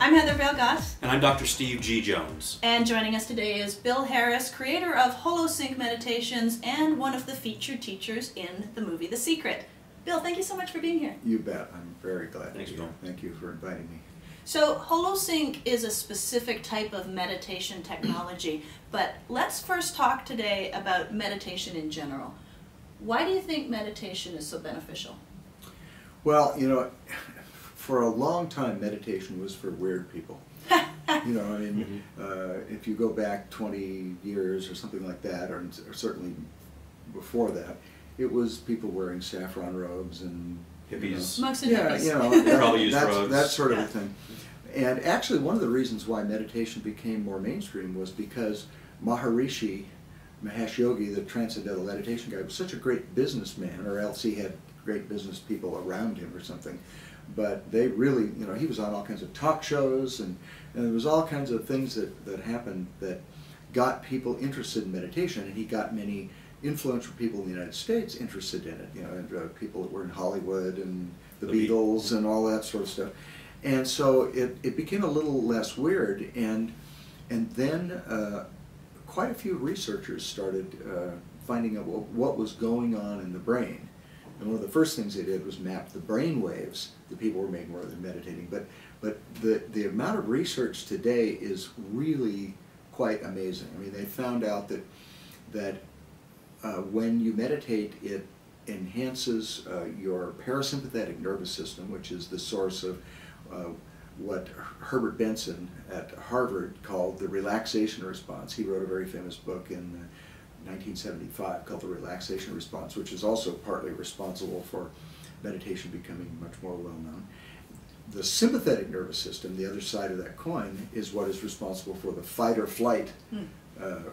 I'm Heather Vale-Goss. And I'm Dr. Steve G. Jones. And joining us today is Bill Harris, creator of Holosync Meditations and one of the featured teachers in the movie The Secret. Bill, thank you so much for being here. You bet. I'm very glad Thanks, to be here. Bill. Thank you for inviting me. So Holosync is a specific type of meditation technology, but let's first talk today about meditation in general. Why do you think meditation is so beneficial? Well, you know, for a long time meditation was for weird people. You know, I mean, if you go back 20 years or something like that, or certainly before that, it was people wearing saffron robes and Hippies. Monks and yeah, hippies. you know, They probably used that drugs. sort of a thing. And actually, one of the reasons why meditation became more mainstream was because Mahesh Yogi, the transcendental meditation guy, was such a great businessman, or else he had great business people around him or something. But they really, you know, he was on all kinds of talk shows, and there was all kinds of things that happened that got people interested in meditation, and he got many influential people in the United States interested in it, you know, and, people that were in Hollywood and the Beatles and all that sort of stuff. And so it became a little less weird, and then quite a few researchers started finding out what was going on in the brain. And one of the first things they did was map the brain waves that people were making while they were meditating. But the amount of research today is really quite amazing. I mean, they found out that when you meditate, it enhances your parasympathetic nervous system, which is the source of what Herbert Benson at Harvard called the relaxation response. He wrote a very famous book in 1975 called The Relaxation Response, which is also partly responsible for meditation becoming much more well known. The sympathetic nervous system, the other side of that coin, is what is responsible for the fight or flight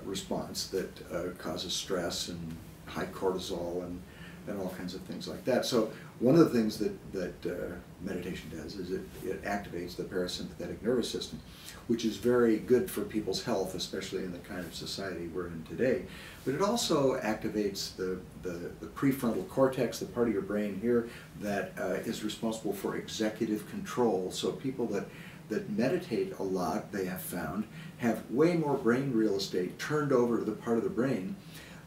response that causes stress and high cortisol and all kinds of things like that. So one of the things that meditation does is it activates the parasympathetic nervous system, which is very good for people's health, especially in the kind of society we're in today. But it also activates the prefrontal cortex, the part of your brain here that is responsible for executive control. So people that meditate a lot, they have found, have way more brain real estate turned over to the part of the brain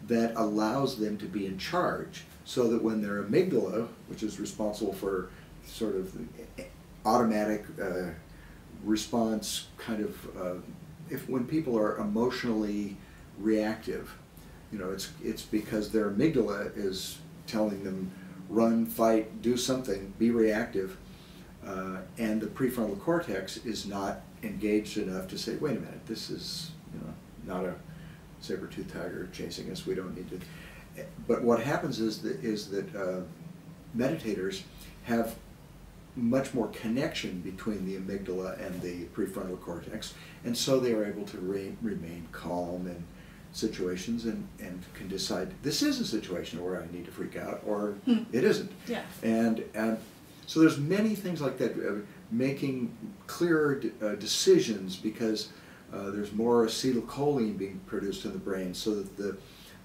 that allows them to be in charge, so that when their amygdala, which is responsible for sort of the automatic response, kind of, when people are emotionally reactive, you know, it's because their amygdala is telling them run, fight, do something, be reactive, and the prefrontal cortex is not engaged enough to say, wait a minute, this is, you know, not a saber-toothed tiger chasing us, we don't need to. But what happens is that meditators have much more connection between the amygdala and the prefrontal cortex, and so they are able to remain calm in situations and can decide, this is a situation where I need to freak out, or it isn't. Yeah. And so there's many things like that, making clearer decisions, because there's more acetylcholine being produced in the brain, so that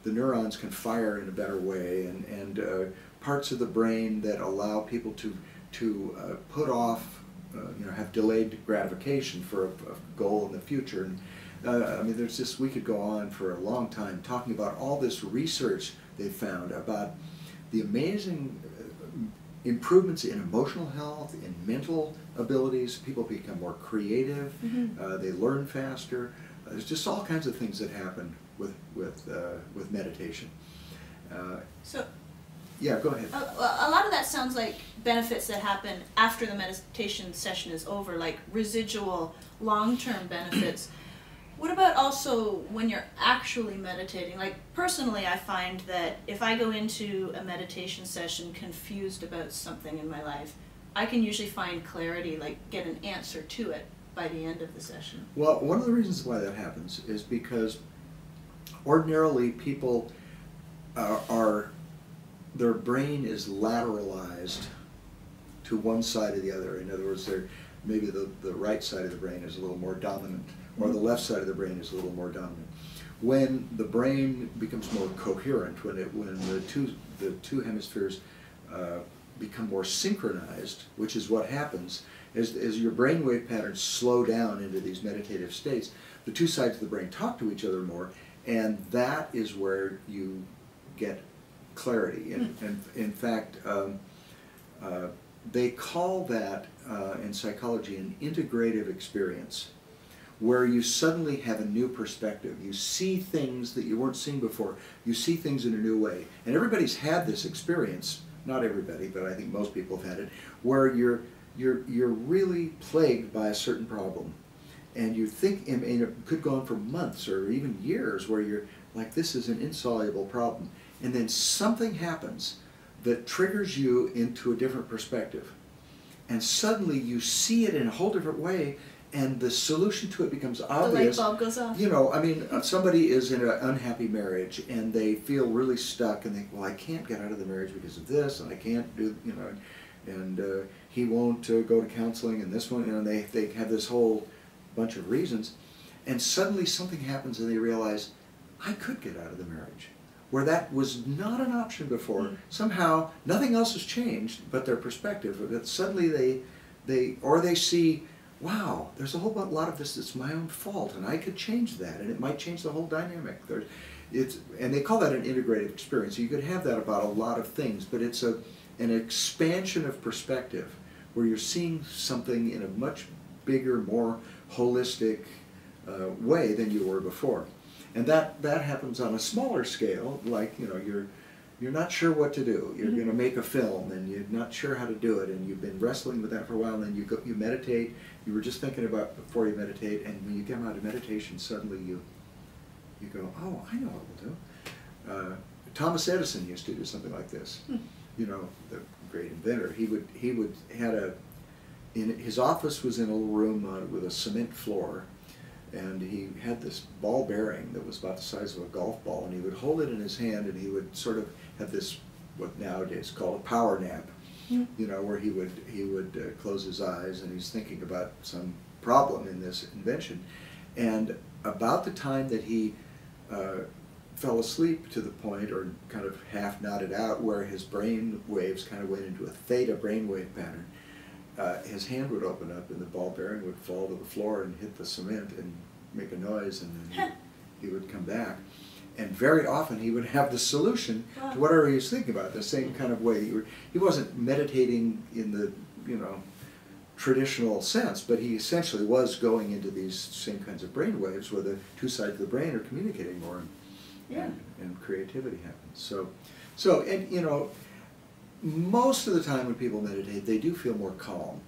the neurons can fire in a better way, and parts of the brain that allow people to put off, you know, have delayed gratification for a goal in the future. And I mean, there's just, we could go on for a long time talking about all this research they found about the amazing improvements in emotional health, in mental abilities. People become more creative, they learn faster. There's just all kinds of things that happen with meditation. So, yeah, go ahead. a lot of that sounds like benefits that happen after the meditation session is over, like residual long-term benefits. What about also when you're actually meditating? Like, personally, I find that if I go into a meditation session confused about something in my life, I can usually find clarity, like get an answer to it by the end of the session. Well, one of the reasons why that happens is because ordinarily people their brain is lateralized to one side or the other. In other words, maybe the right side of the brain is a little more dominant, or the left side of the brain is a little more dominant. When the brain becomes more coherent, when the two hemispheres become more synchronized, which is what happens, as your brainwave patterns slow down into these meditative states, the two sides of the brain talk to each other more, and that is where you get clarity. And in fact, they call that in psychology an integrative experience, where you suddenly have a new perspective. You see things that you weren't seeing before. You see things in a new way. And everybody's had this experience, not everybody, but I think most people have had it, where you're really plagued by a certain problem. And you think, and it could go on for months or even years, where you're like, this is an insoluble problem. And then something happens that triggers you into a different perspective. And suddenly you see it in a whole different way, and the solution to it becomes obvious. The light bulb goes off. You know, I mean, somebody is in an unhappy marriage, and they feel really stuck, and they, well, I can't get out of the marriage because of this, and I can't do, you know, and he won't go to counseling, and this one, you know, they have this whole bunch of reasons, and suddenly something happens, and they realize, I could get out of the marriage, where that was not an option before. Somehow, nothing else has changed but their perspective. That suddenly they see, wow, there's a whole lot of this that's my own fault, and I could change that, and it might change the whole dynamic. And they call that an integrative experience. You could have that about a lot of things, but it's an expansion of perspective, where you're seeing something in a much bigger, more holistic way than you were before. And that happens on a smaller scale, like, you know, you're not sure what to do. You're going to make a film, and you're not sure how to do it, and you've been wrestling with that for a while, and then you meditate. You were just thinking about before you meditate, and when you come out of meditation, suddenly you go, oh, I know what we'll do. Thomas Edison used to do something like this. You know, the great inventor. His office was in a little room with a cement floor, and he had this ball bearing that was about the size of a golf ball, and he would hold it in his hand, and he would sort of have this, what nowadays called a power nap, you know, where he would close his eyes, and he's thinking about some problem in this invention. And about the time that he fell asleep, to the point, or kind of half nodded out, where his brain waves kind of went into a theta brainwave pattern, his hand would open up, and the ball bearing would fall to the floor and hit the cement and make a noise, and then he would come back. And very often he would have the solution to whatever he was thinking about, the same kind of way. He wasn't meditating in the, you know, traditional sense, but he essentially was going into these same kinds of brain waves, where the two sides of the brain are communicating more, and creativity happens. So, and you know, most of the time when people meditate, they do feel more calm,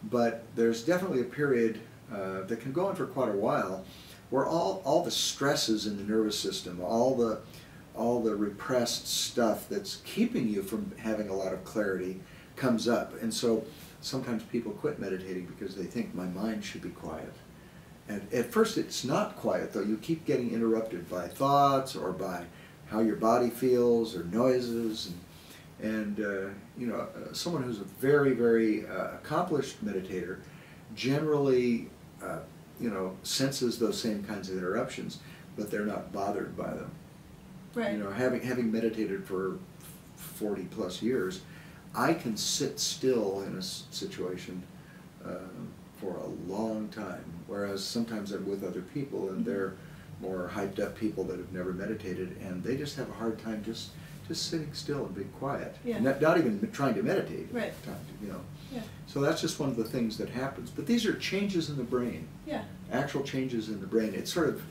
but there's definitely a period that can go on for quite a while, where all the stresses in the nervous system, all the repressed stuff that's keeping you from having a lot of clarity comes up. And so sometimes people quit meditating because they think, my mind should be quiet. And at first it's not quiet, though. You keep getting interrupted by thoughts, or by how your body feels, or noises. And you know, someone who's a very, very accomplished meditator generally you know, senses those same kinds of interruptions, but they're not bothered by them. Right. You know, having meditated for 40 plus years, I can sit still in a situation for a long time, whereas sometimes I'm with other people, and they're more hyped up people that have never meditated, and they just have a hard time just sitting still and being quiet, not even trying to meditate. Right. You know. Yeah. So that's just one of the things that happens. But these are changes in the brain. Yeah. Actual changes in the brain. It sort of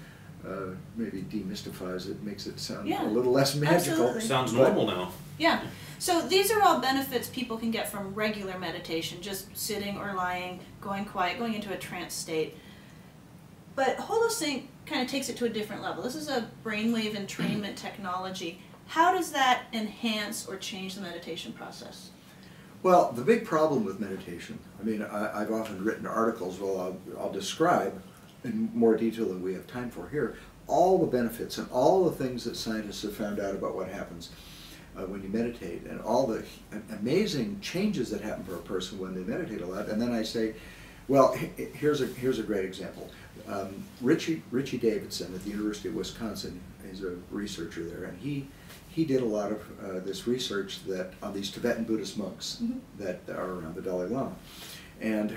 maybe demystifies it, makes it sound a Yeah. little less magical. Absolutely. Sounds normal now. Yeah. So these are all benefits people can get from regular meditation, just sitting or lying, going quiet, going into a trance state. But Holosync kind of takes it to a different level. This is a brainwave entrainment technology. How does that enhance or change the meditation process? Well, the big problem with meditation, I mean, I've often written articles, well, I'll describe in more detail than we have time for here, all the benefits and all the things that scientists have found out about what happens when you meditate, and all the amazing changes that happen for a person when they meditate a lot. And then I say, well, here's a great example. Richie Davidson at the University of Wisconsin is a researcher there, and he did a lot of this research that on these Tibetan Buddhist monks that are around the Dalai Lama. And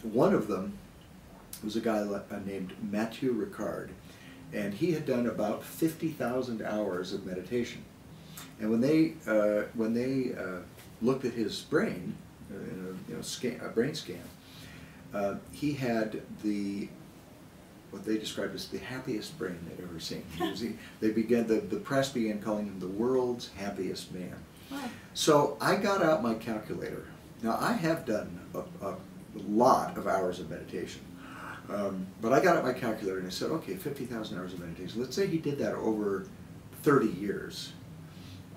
one of them was a guy named Mathieu Ricard, and he had done about 50,000 hours of meditation. And when they looked at his brain, a brain scan, he had what they described as the happiest brain they'd ever seen. The press began calling him the world's happiest man. Wow. So I got out my calculator. Now I have done a lot of hours of meditation, but I got out my calculator and I said, okay, 50,000 hours of meditation. Let's say he did that over 30 years.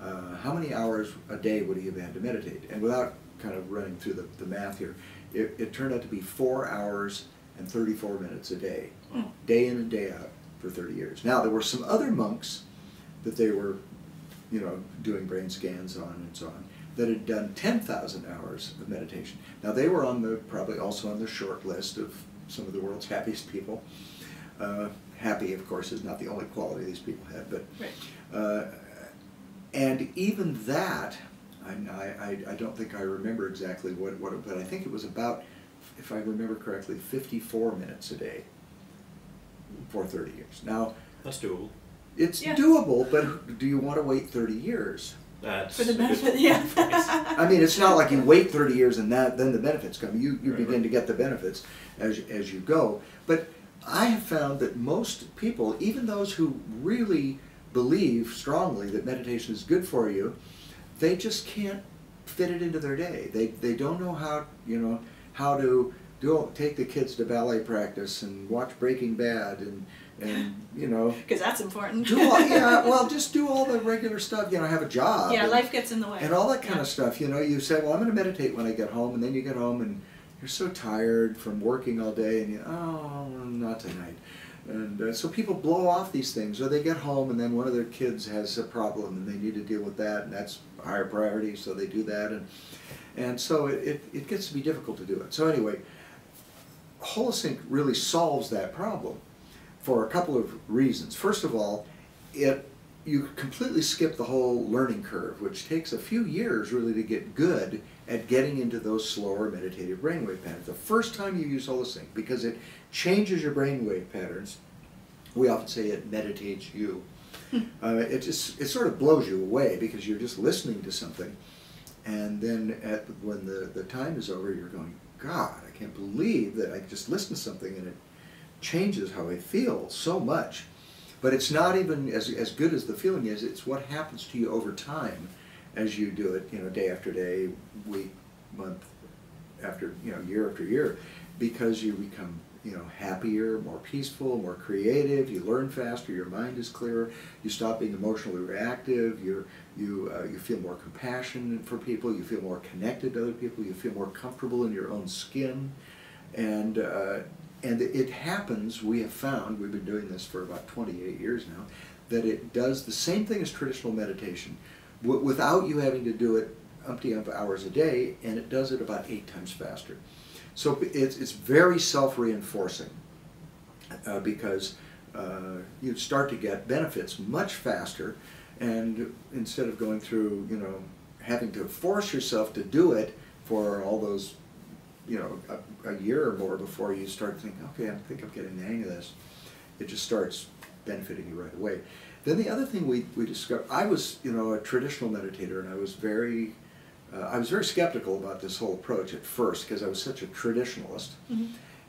How many hours a day would he have had to meditate? And without kind of running through the math here, it turned out to be 4 hours and 34 minutes a day, day in and day out for 30 years. Now there were some other monks that they were, doing brain scans on and so on, that had done 10,000 hours of meditation. Now they were probably also on the short list of some of the world's happiest people. Happy, of course, is not the only quality these people had, but right. And even that, I don't think I remember exactly but I think it was about, if I remember correctly, 54 minutes a day for 30 years. Now, that's doable. It's doable, but do you want to wait 30 years? That's for the benefit, yeah. I mean, it's not like you wait 30 years and then the benefits come. You begin to get the benefits as you go. But I have found that most people, even those who really believe strongly that meditation is good for you, they just can't fit it into their day. They don't know how to take the kids to ballet practice and watch Breaking Bad and because that's important. Just do all the regular stuff. Have a job. Yeah, life gets in the way. And all that kind of stuff. You say, well, I'm going to meditate when I get home, and then you get home and you're so tired from working all day, and not tonight. And so people blow off these things, or they get home and then one of their kids has a problem and they need to deal with that, and that's a higher priority, so they do that, and so it gets to be difficult to do it. So anyway, Holosync really solves that problem for a couple of reasons. First of all, you completely skip the whole learning curve, which takes a few years really to get good at getting into those slower meditative brainwave patterns. The first time you use Holosync, because it changes your brainwave patterns, we often say it meditates you. It sort of blows you away because you're just listening to something, and then when the time is over, you're going, God, I can't believe that I just listened to something and it changes how I feel so much. But it's not even as good as the feeling is. It's what happens to you over time as you do it, day after day, week, month, after, year after year, because you become, happier, more peaceful, more creative. You learn faster. Your mind is clearer. You stop being emotionally reactive. You feel more compassion for people. You feel more connected to other people. You feel more comfortable in your own skin, and it happens, we have found, we've been doing this for about 28 years now, that it does the same thing as traditional meditation without you having to do it umpty hours a day, and it does it about 8 times faster. So it's very self-reinforcing because you start to get benefits much faster, and instead of going through, having to force yourself to do it for all those a year or more before you start thinking, okay, I think I'm getting the hang of this. It just starts benefiting you right away. Then the other thing we discovered, I was a traditional meditator, and I was very skeptical about this whole approach at first because I was such a traditionalist. Mm-hmm.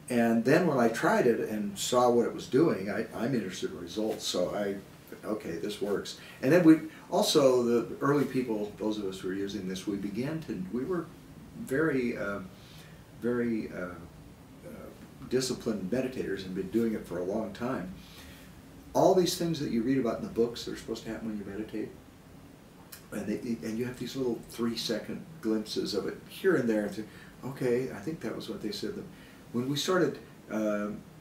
And then when I tried it and saw what it was doing, I'm interested in results. So okay, this works. And then the early people, those of us who were using this, we were very disciplined meditators and been doing it for a long time. All these things that you read about in the books that are supposed to happen when you meditate, and you have these little 3-second glimpses of it here and there, and think, okay, I think that was what they said. When we started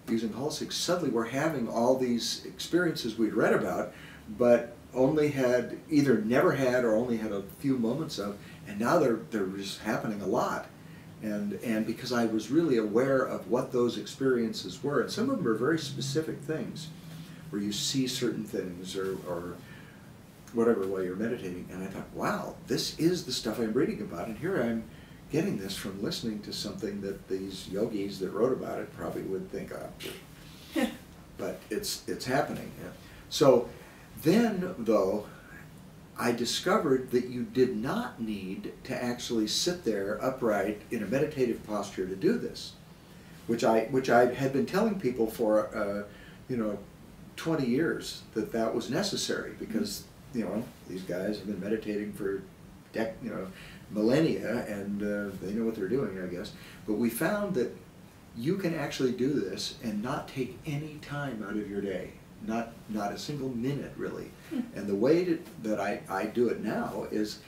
using Holosync, suddenly we're having all these experiences we'd read about, but only had either never had or only had a few moments of, and now they're just happening a lot. And because I was really aware of what those experiences were, and some of them are very specific things, where you see certain things or whatever while you're meditating, and I thought, wow, this is the stuff I'm reading about, and here I'm getting this from listening to something that these yogis that wrote about it probably would think, oh, but it's happening. Yeah. So then, though, I discovered that you did not need to actually sit there upright in a meditative posture to do this, which I had been telling people for 20 years that was necessary, because these guys have been meditating for millennia, and they know what they're doing, I guess. But we found that you can actually do this and not take any time out of your day. Not a single minute, really. And the way that I do it now is,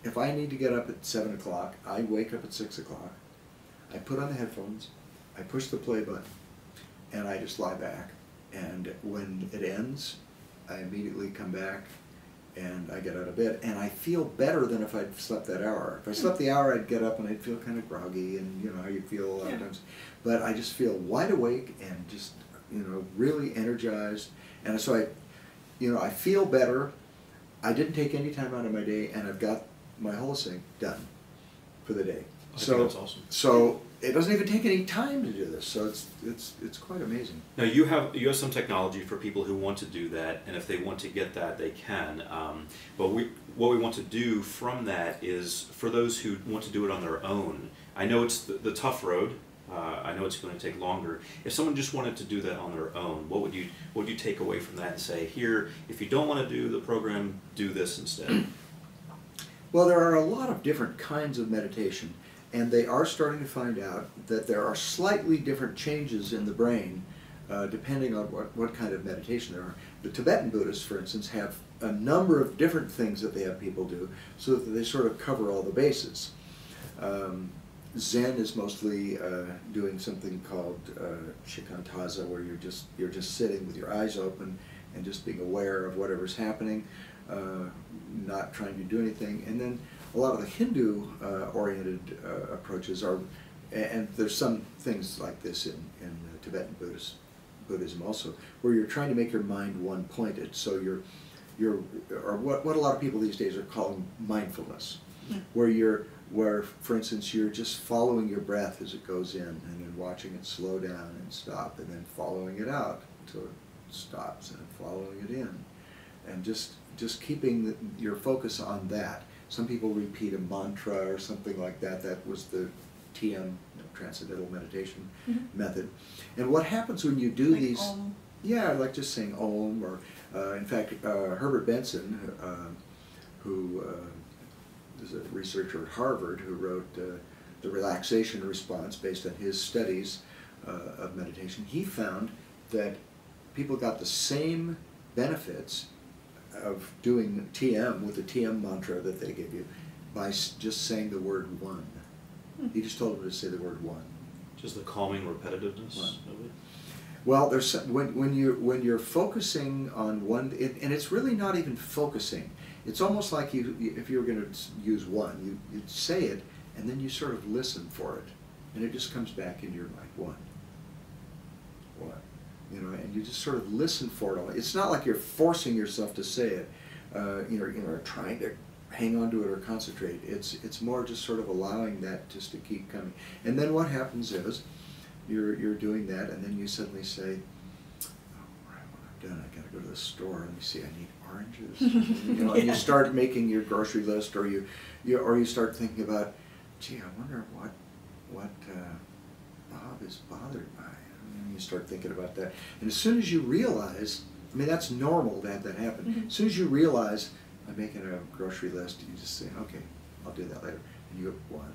if I need to get up at 7 o'clock, I wake up at 6 o'clock, I put on the headphones, I push the play button, and I just lie back. And when it ends, I immediately come back and I get out of bed. And I feel better than if I'd slept that hour. If I slept the hour, I'd get up and I'd feel kind of groggy, and you know how you feel a lot of times. But I just feel wide awake and just, really energized. And so I feel better. I didn't take any time out of my day, and I've got my Holosync done for the day. I think that's awesome. So it doesn't even take any time to do this. So it's quite amazing. Now you have some technology for people who want to do that, and if they want to get that, they can. But what we want to do from that is for those who want to do it on their own. I know it's the tough road. I know it's going to take longer. If someone just wanted to do that on their own, what would you take away from that and say, here, if you don't want to do the program, do this instead? Well, there are a lot of different kinds of meditation, and they are starting to find out that there are slightly different changes in the brain depending on what kind of meditation there are. The Tibetan Buddhists, for instance, have a number of different things that they have people do so that they sort of cover all the bases. Zen is mostly doing something called shikantaza, where you're just sitting with your eyes open and just being aware of whatever's happening, not trying to do anything. And then a lot of the Hindu-oriented approaches are, and there's some things like this in Tibetan Buddhism also, where you're trying to make your mind one-pointed. So or what a lot of people these days are calling mindfulness, where, for instance, you're just following your breath as it goes in, and then watching it slow down and stop, and then following it out until it stops, and then following it in, and just keeping your focus on that. Some people repeat a mantra or something like that. That was the TM, Transcendental Meditation method. And what happens when you do these? Om. Yeah, like just saying Om, or in fact, Herbert Benson, who is a researcher at Harvard, who wrote the relaxation response based on his studies of meditation. He found that people got the same benefits of doing TM with the TM mantra that they give you by just saying the word one. He just told them to say the word one. Just the calming repetitiveness of it? Well, there's when you're focusing on one, and it's really not even focusing. It's almost like if you were going to use one, you'd say it, and then you sort of listen for it, and it just comes back into your mind. One. And you just sort of listen for it. It's not like you're forcing yourself to say it, or trying to hang on to it or concentrate. It's more just sort of allowing that just to keep coming. And then what happens is, you're doing that, and then you suddenly say, "Oh, right, when I'm done, I got to go to the store. Let me see, I need oranges." And you start making your grocery list, or you start thinking about, "Gee, I wonder what Bob is bothered by." And you start thinking about that, and as soon as you realize, I mean, that's normal to have that happen. As soon as you realize, I'm making a grocery list, you just say, "Okay, I'll do that later." And you go one,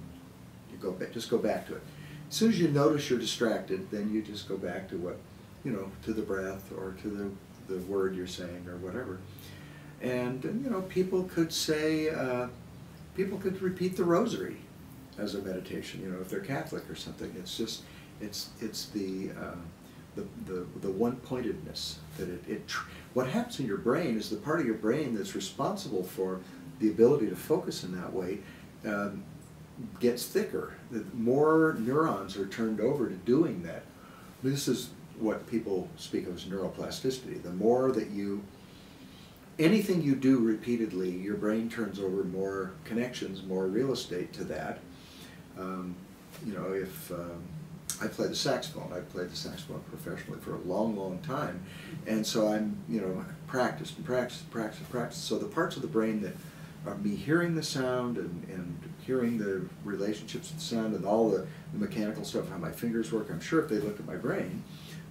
you go back, just go back to it. As soon as you notice you're distracted, then you just go back to to the breath, or to the word you're saying, or whatever. And people could say, people could repeat the rosary as a meditation. If they're Catholic or something, it's just it's the one-pointedness that what happens in your brain is the part of your brain that's responsible for the ability to focus in that way gets thicker. The more neurons are turned over to doing that. This is what people speak of as neuroplasticity. The more that anything you do repeatedly, your brain turns over more connections, more real estate to that. You know, if I play the saxophone, I've played the saxophone professionally for a long, long time, and so I'm, you know, practice and practice and practice and practice. So the parts of the brain that are me hearing the sound and hearing the relationships of the sound and all the mechanical stuff, how my fingers work, I'm sure if they looked at my brain,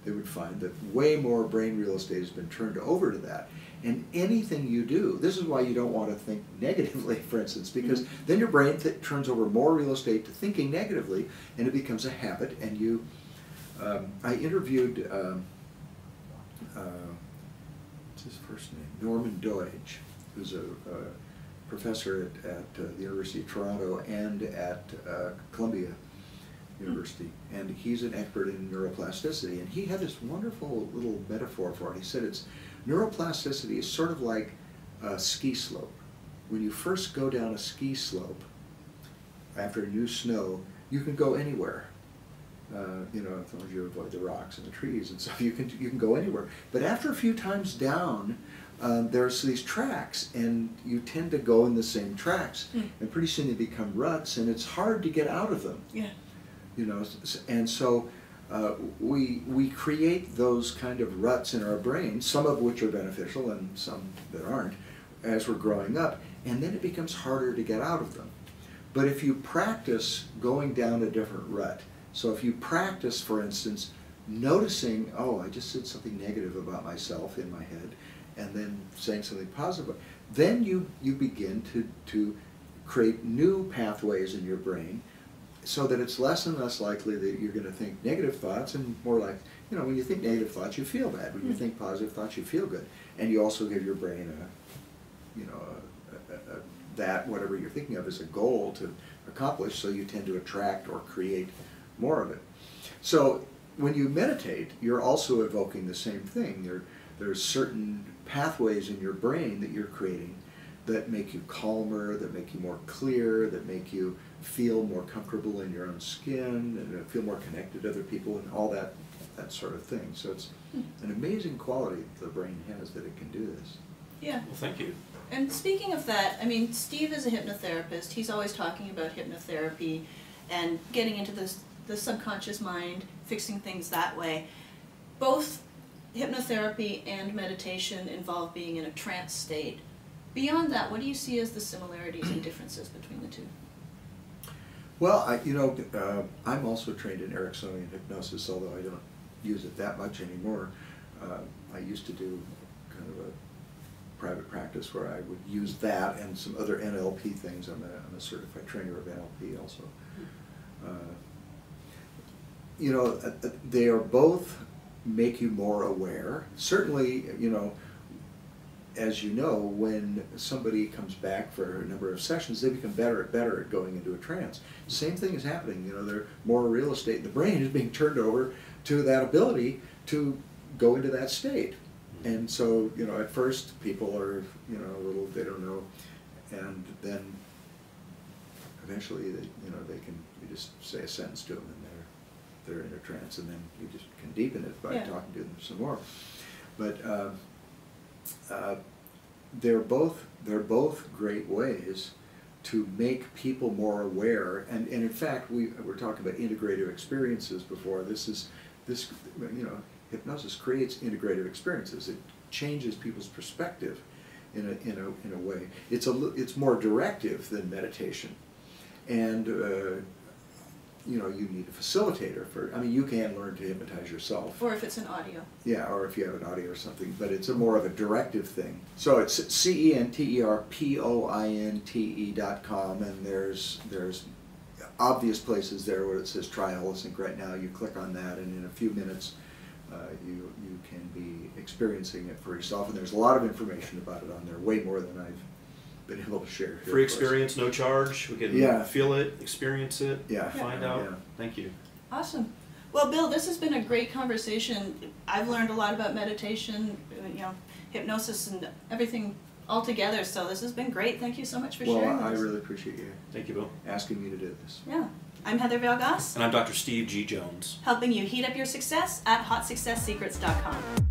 they would find that way more brain real estate has been turned over to that. And anything you do, this is why you don't want to think negatively, for instance, because then your brain turns over more real estate to thinking negatively, and it becomes a habit. And you, I interviewed, what's his first name? Norman Doidge, who's a professor at the University of Toronto and at Columbia University, and he's an expert in neuroplasticity, and he had this wonderful little metaphor for it. He said neuroplasticity is sort of like a ski slope. When you first go down a ski slope after new snow, you can go anywhere. You know, as long as you avoid the rocks and the trees and stuff, you can go anywhere. But after a few times down, there's these tracks, and you tend to go in the same tracks, and pretty soon they become ruts, and it's hard to get out of them. Yeah. You know, and so we create those kind of ruts in our brain, some of which are beneficial and some that aren't, as we're growing up, and then it becomes harder to get out of them. But if you practice going down a different rut, so if you practice, for instance, noticing, oh, I just said something negative about myself in my head, and then saying something positive, then you begin to create new pathways in your brain, so that it's less and less likely that you're going to think negative thoughts, and more like, you know, when you think negative thoughts, you feel bad. When you think positive thoughts, you feel good. And you also give your brain that whatever you're thinking of as a goal to accomplish, so you tend to attract or create more of it. So when you meditate, you're also evoking the same thing. There's certain pathways in your brain that you're creating that make you calmer, that make you more clear, that make you feel more comfortable in your own skin, and feel more connected to other people, and all that sort of thing. So it's an amazing quality the brain has, that it can do this. Yeah. Well, thank you. And speaking of that, I mean, Steve is a hypnotherapist. He's always talking about hypnotherapy and getting into the subconscious mind, fixing things that way. Both hypnotherapy and meditation involve being in a trance state. Beyond that, what do you see as the similarities and differences between the two? Well, I'm also trained in Ericksonian hypnosis, although I don't use it that much anymore. I used to do kind of a private practice where I would use that and some other NLP things. I'm a certified trainer of NLP also. They are both make you more aware. Certainly, as you know, when somebody comes back for a number of sessions, they become better at going into a trance. Same thing is happening. Their more real estate in the brain is being turned over to that ability to go into that state. And so, at first people are, they don't know, and then eventually, you just say a sentence to them, and they're in a trance, and then you just can deepen it by talking to them some more. But they're both great ways to make people more aware, and in fact, we were talking about integrative experiences before. Hypnosis creates integrative experiences. It changes people's perspective in a way. It's more directive than meditation, and you need a facilitator you can learn to hypnotize yourself. Or if it's an audio. Yeah, or if you have an audio or something, but it's more of a directive thing. So it's CENTERPOINTE.com, and there's obvious places there where it says try Holosync right now. You click on that, and in a few minutes you can be experiencing it for yourself, and there's a lot of information about it on there, way more than I've been able to share here. Free experience, no charge. We can feel it, experience it, find out. Yeah. Thank you. Awesome. Well, Bill, this has been a great conversation. I've learned a lot about meditation, hypnosis, and everything all together. So this has been great. Thank you so much for sharing this. Well, I really appreciate you. Thank you, Bill. Asking me to do this. Yeah. I'm Heather Valgas. And I'm Dr. Steve G. Jones. Helping you heat up your success at HotSuccessSecrets.com.